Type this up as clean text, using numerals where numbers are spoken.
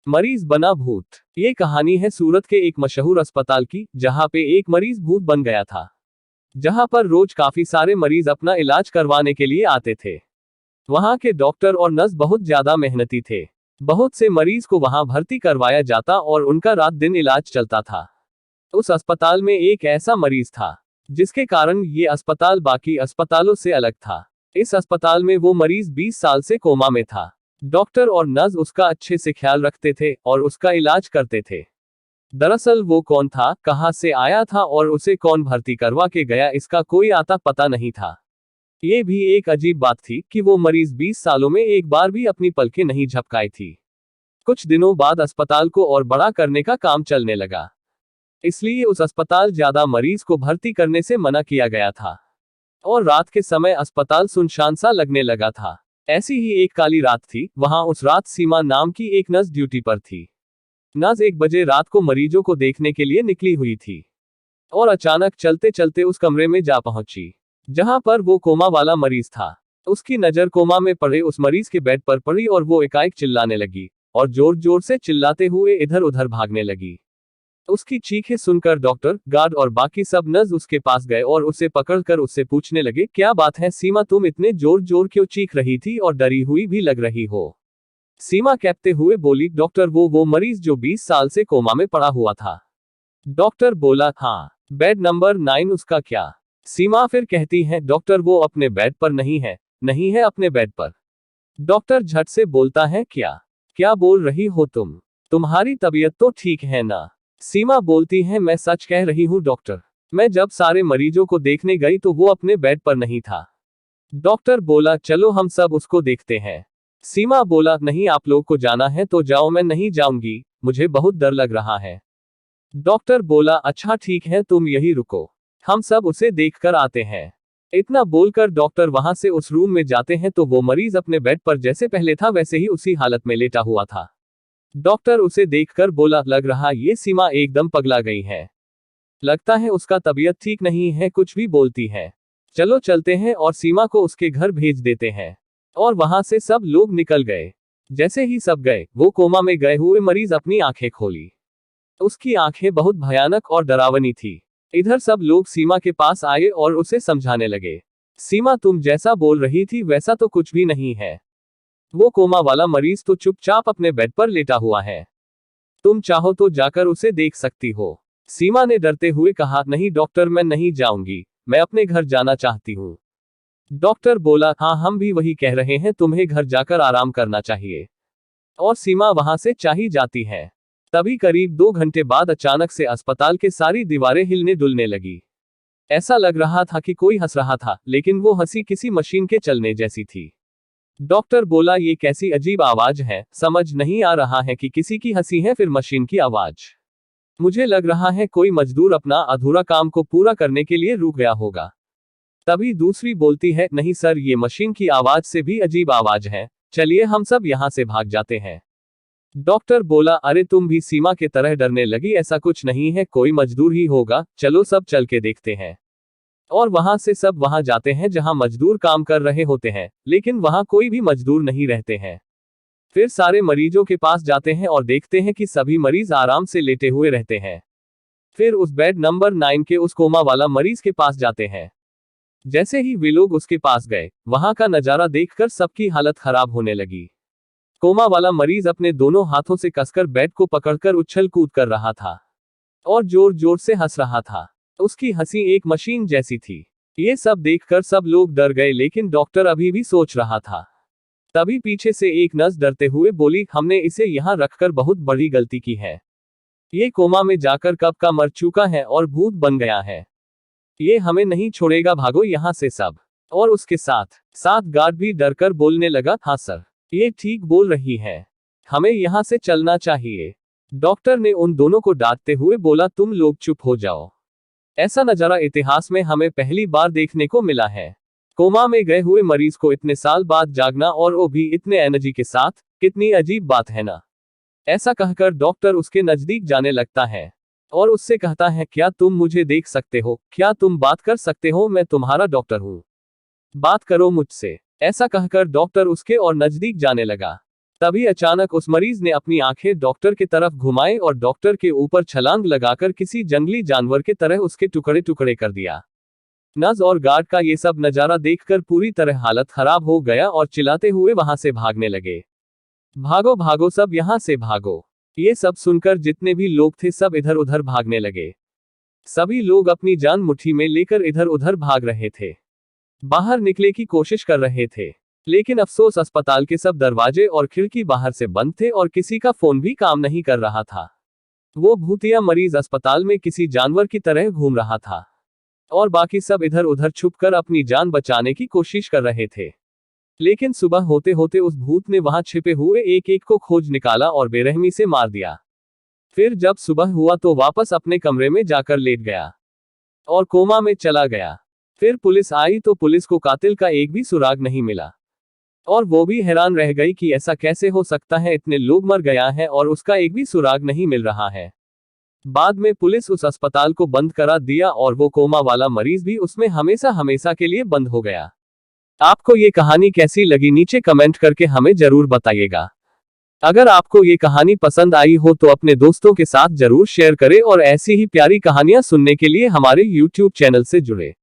मरीज बना भूत। ये कहानी है सूरत के एक मशहूर अस्पताल की, जहां पे एक मरीज भूत बन गया था। जहां पर रोज काफी सारे मरीज अपना इलाज करवाने के लिए आते थे। वहां के डॉक्टर और नर्स बहुत ज्यादा मेहनती थे। बहुत से मरीज को वहां भर्ती करवाया जाता और उनका रात दिन इलाज चलता था। उस अस्पताल में एक ऐसा मरीज था जिसके कारण ये अस्पताल बाकी अस्पतालों से अलग था। इस अस्पताल में वो मरीज 20 साल से कोमा में था। डॉक्टर और नर्स उसका अच्छे से ख्याल रखते थे और उसका इलाज करते थे। दरअसल वो कौन था, कहां से आया था और उसे कौन भर्ती करवा के गया, इसका कोई आता पता नहीं था। ये भी एक अजीब बात थी कि वो मरीज 20 सालों में एक बार भी अपनी पलकें नहीं झपकाई थी। कुछ दिनों बाद अस्पताल को और बड़ा करने का काम चलने लगा, इसलिए उस अस्पताल ज्यादा मरीज को भर्ती करने से मना किया गया था। और रात के समय अस्पताल सुनसान सा लगने लगा था। ऐसी ही एक काली रात थी। वहां उस रात सीमा नाम की एक नर्स ड्यूटी पर थी। नर्स 1 बजे रात को मरीजों को देखने के लिए निकली हुई थी और अचानक चलते चलते उस कमरे में जा पहुंची जहां पर वो कोमा वाला मरीज था। उसकी नजर कोमा में पड़े उस मरीज के बेड पर पड़ी और वो एकाएक चिल्लाने लगी और जोर जोर से चिल्लाते हुए इधर उधर भागने लगी। उसकी चीखें सुनकर डॉक्टर, गार्ड और बाकी सब नर्स उसके पास गए और उसे पकड़कर उससे पूछने लगे, क्या बात है सीमा, तुम इतने जोर जोर क्यों चीख रही थी और डरी हुई भी लग रही हो। सीमा कहते हुए बोली, डॉक्टर वो मरीज जो 20 साल से कोमा में पड़ा हुआ था। डॉक्टर बोला, हाँ, बेड नंबर 9 उसका क्या। सीमा फिर कहती है, डॉक्टर वो अपने बेड पर नहीं है, नहीं है अपने बेड पर। डॉक्टर झट से बोलता है, क्या क्या बोल रही हो तुम, तुम्हारी तबीयत तो ठीक है ना। सीमा बोलती है, मैं सच कह रही हूँ डॉक्टर, मैं जब सारे मरीजों को देखने गई तो वो अपने बेड पर नहीं था। डॉक्टर बोला, चलो हम सब उसको देखते हैं। सीमा बोला, नहीं, आप लोग को जाना है तो जाओ, मैं नहीं जाऊंगी, मुझे बहुत डर लग रहा है। डॉक्टर बोला, अच्छा ठीक है, तुम यही रुको, हम सब उसे देख कर आते हैं। इतना बोलकर डॉक्टर वहां से उस रूम में जाते हैं तो वो मरीज अपने बेड पर जैसे पहले था वैसे ही उसी हालत में लेटा हुआ था। डॉक्टर उसे देखकर बोला, लग रहा ये सीमा एकदम पगला गई है, लगता है उसका तबीयत ठीक नहीं है, कुछ भी बोलती है। चलो चलते हैं और सीमा को उसके घर भेज देते हैं। और वहां से सब लोग निकल गए। जैसे ही सब गए, वो कोमा में गए हुए मरीज अपनी आंखें खोली। उसकी आंखें बहुत भयानक और डरावनी थी। इधर सब लोग सीमा के पास आए और उसे समझाने लगे, सीमा तुम जैसा बोल रही थी वैसा तो कुछ भी नहीं है। वो कोमा वाला मरीज तो चुपचाप अपने बेड पर लेटा हुआ है, तुम चाहो तो जाकर उसे देख सकती हो। सीमा ने डरते हुए कहा, नहीं डॉक्टर, मैं नहीं जाऊंगी, मैं अपने घर जाना चाहती हूँ। डॉक्टर बोला, हाँ, हम भी वही कह रहे हैं, तुम्हें घर जाकर आराम करना चाहिए। और सीमा वहां से चली जाती है। तभी करीब 2 घंटे बाद अचानक से अस्पताल के सारी दीवारें हिलने डुलने लगी। ऐसा लग रहा था कि कोई हंस रहा था, लेकिन वो हंसी किसी मशीन के चलने जैसी थी। डॉक्टर बोला, ये कैसी अजीब आवाज है, समझ नहीं आ रहा है कि किसी की हंसी है फिर मशीन की आवाज। मुझे लग रहा है कोई मजदूर अपना अधूरा काम को पूरा करने के लिए रुक गया होगा। तभी दूसरी बोलती है, नहीं सर, ये मशीन की आवाज से भी अजीब आवाज है, चलिए हम सब यहाँ से भाग जाते हैं। डॉक्टर बोला, अरे तुम भी सीमा के तरह डरने लगी, ऐसा कुछ नहीं है, कोई मजदूर ही होगा, चलो सब चल के देखते हैं। और वहां से सब वहां जाते हैं जहां मजदूर काम कर रहे होते हैं, लेकिन वहां कोई भी मजदूर नहीं रहते हैं। फिर सारे मरीजों के पास जाते हैं और देखते हैं कि सभी मरीज आराम से लेटे हुए रहते हैं। फिर उस बेड नंबर 9 के उस कोमा वाला मरीज के पास जाते हैं। जैसे ही वे लोग उसके पास गए, वहां का नजारा देखकर सबकी हालत खराब होने लगी। कोमा वाला मरीज अपने दोनों हाथों से कसकर बेड को पकड़कर उछल कूद कर रहा था और जोर जोर से हंस रहा था। उसकी हंसी एक मशीन जैसी थी। ये सब देखकर सब लोग डर गए, लेकिन डॉक्टर अभी भी सोच रहा था। तभी पीछे से एक नर्स डरते हुए बोली, हमने इसे यहाँ रखकर बहुत बड़ी गलती की है। ये कोमा में जाकर कब का मर चुका है और भूत बन गया है। ये हमें नहीं छोड़ेगा, भागो यहाँ से सब। और उसके साथ साथ गार्ड भी डरकर बोलने लगा, हाँ सर, ये ठीक बोल रही है, हमें यहाँ से चलना चाहिए। डॉक्टर ने उन दोनों को डांटते हुए बोला, तुम लोग चुप हो जाओ। ऐसा नजारा इतिहास में हमें पहली बार देखने को मिला है। कोमा में गए हुए मरीज को इतने साल बाद जागना, और वो भी इतने एनर्जी के साथ, कितनी अजीब बात है ना। ऐसा कहकर डॉक्टर उसके नजदीक जाने लगता है और उससे कहता है, क्या तुम मुझे देख सकते हो, क्या तुम बात कर सकते हो, मैं तुम्हारा डॉक्टर हूँ, बात करो मुझसे। ऐसा कहकर डॉक्टर उसके और नजदीक जाने लगा। तभी अचानक उस मरीज ने अपनी आंखें डॉक्टर की तरफ घुमाई और डॉक्टर के ऊपर छलांग लगाकर किसी जंगली जानवर की तरह उसके टुकड़े टुकड़े कर दिया। नर्स और गार्ड का ये सब नजारा देखकर पूरी तरह हालत खराब हो गया और चिल्लाते हुए वहां से भागने लगे। भागो भागो सब यहां से भागो। ये सब सुनकर जितने भी लोग थे सब इधर उधर भागने लगे। सभी लोग अपनी जान मुट्ठी में लेकर इधर उधर भाग रहे थे, बाहर निकले की कोशिश कर रहे थे। लेकिन अफसोस अस्पताल के सब दरवाजे और खिड़की बाहर से बंद थे और किसी का फोन भी काम नहीं कर रहा था। वो भूतिया मरीज अस्पताल में किसी जानवर की तरह घूम रहा था और बाकी सब इधर उधर छुपकर अपनी जान बचाने की कोशिश कर रहे थे। लेकिन सुबह होते होते उस भूत ने वहां छिपे हुए एक एक को खोज निकाला और बेरहमी से मार दिया। फिर जब सुबह हुआ तो वापस अपने कमरे में जाकर लेट गया और कोमा में चला गया। फिर पुलिस आई तो पुलिस को कातिल का एक भी सुराग नहीं मिला और वो भी हैरान रह गई कि ऐसा कैसे हो सकता है, इतने लोग मर गया है और उसका एक भी सुराग नहीं मिल रहा है। बाद में पुलिस उस अस्पताल को बंद करा दिया और वो कोमा वाला मरीज भी उसमें हमेशा हमेशा के लिए बंद हो गया। आपको ये कहानी कैसी लगी नीचे कमेंट करके हमें जरूर बताइएगा। अगर आपको ये कहानी पसंद आई हो तो अपने दोस्तों के साथ जरूर शेयर करें और ऐसी ही प्यारी कहानियां सुनने के लिए हमारे YouTube चैनल से जुड़े।